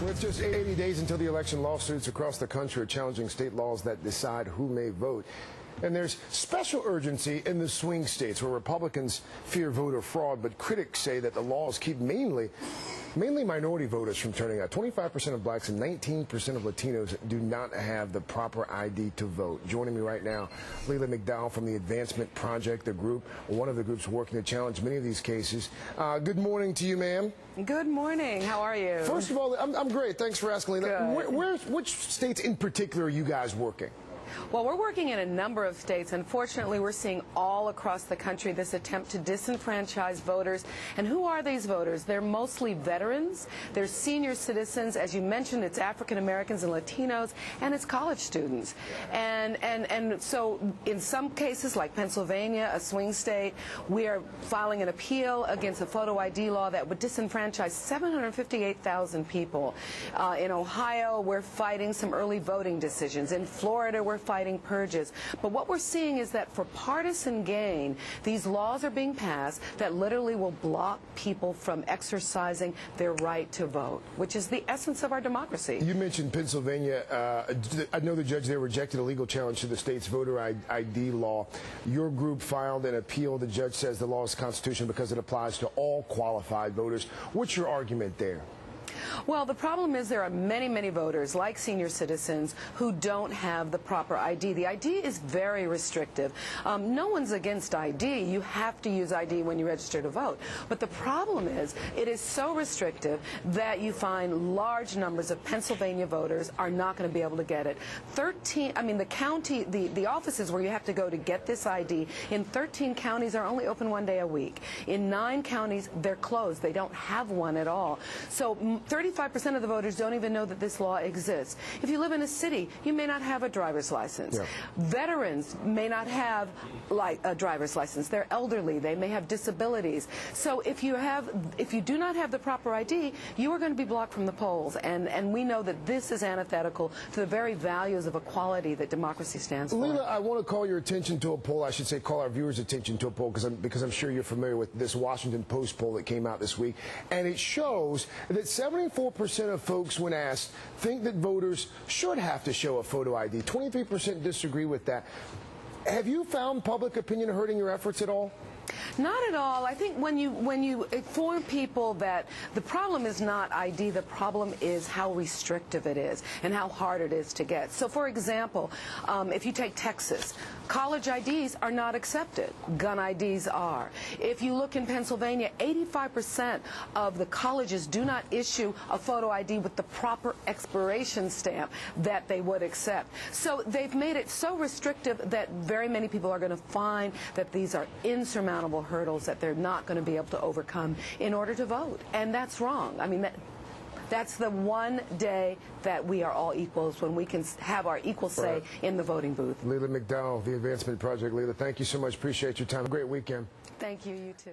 With just 80 days until the election, lawsuits across the country are challenging state laws that decide who may vote. And there's special urgency in the swing states where Republicans fear voter fraud, but critics say that the laws keep mainly minority voters from turning out. 25% of blacks and 19% of Latinos do not have the proper ID to vote. Joining me right now, Leila McDowell from the Advancement Project, the group, one of the groups working to challenge many of these cases. Good morning to you, ma'am. Good morning. How are you? First of all, I'm great. Thanks for asking, Leila. Which states in particular are you guys working? Well, we're working in a number of states. Unfortunately, we're seeing all across the country this attempt to disenfranchise voters. And who are these voters? They're mostly veterans. They're senior citizens. As you mentioned, it's African Americans and Latinos, and it's college students. And so in some cases, like Pennsylvania, a swing state, we are filing an appeal against a photo ID law that would disenfranchise 758,000 people. In Ohio, we're fighting some early voting decisions. In Florida, we're fighting purges. But what we're seeing is that for partisan gain, these laws are being passed that literally will block people from exercising their right to vote, which is the essence of our democracy. You mentioned Pennsylvania. I know the judge there rejected a legal challenge to the state's voter ID law. Your group filed an appeal. The judge says the law is constitutional because it applies to all qualified voters. What's your argument there? Well, the problem is there are many, many voters, like senior citizens, who don't have the proper ID. The ID is very restrictive. No one's against ID. You have to use ID when you register to vote. But the problem is it is so restrictive that you find large numbers of Pennsylvania voters are not going to be able to get it. The offices where you have to go to get this ID in 13 counties are only open one day a week. In 9 counties, they're closed. They don't have one at all. So 35% of the voters don't even know that this law exists. If you live in a city, you may not have a driver's license. Yeah. Veterans may not have a driver's license. They're elderly. They may have disabilities. So if you do not have the proper ID, you are going to be blocked from the polls. And we know that this is antithetical to the very values of equality that democracy stands for. Leila, I want to call your attention to a poll. I should say call our viewers' attention to a poll because I'm sure you're familiar with this Washington Post poll that came out this week. And it shows that 74% of folks, when asked, think that voters should have to show a photo ID. 23% disagree with that. Have you found public opinion hurting your efforts at all? Not at all. I think when you inform people that the problem is not ID, the problem is how restrictive it is and how hard it is to get. So, for example, if you take Texas, college IDs are not accepted. Gun IDs are. If you look in Pennsylvania, 85% of the colleges do not issue a photo ID with the proper expiration stamp that they would accept. So they've made it so restrictive that very many people are going to find that these are insurmountable hurdles that they're not going to be able to overcome in order to vote. And that's wrong. I mean, that's the one day that we are all equals, when we can have our equal say in the voting booth. Leila McDowell, the Advancement Project. Leila, thank you so much. Appreciate your time. Have a great weekend. Thank you. You too.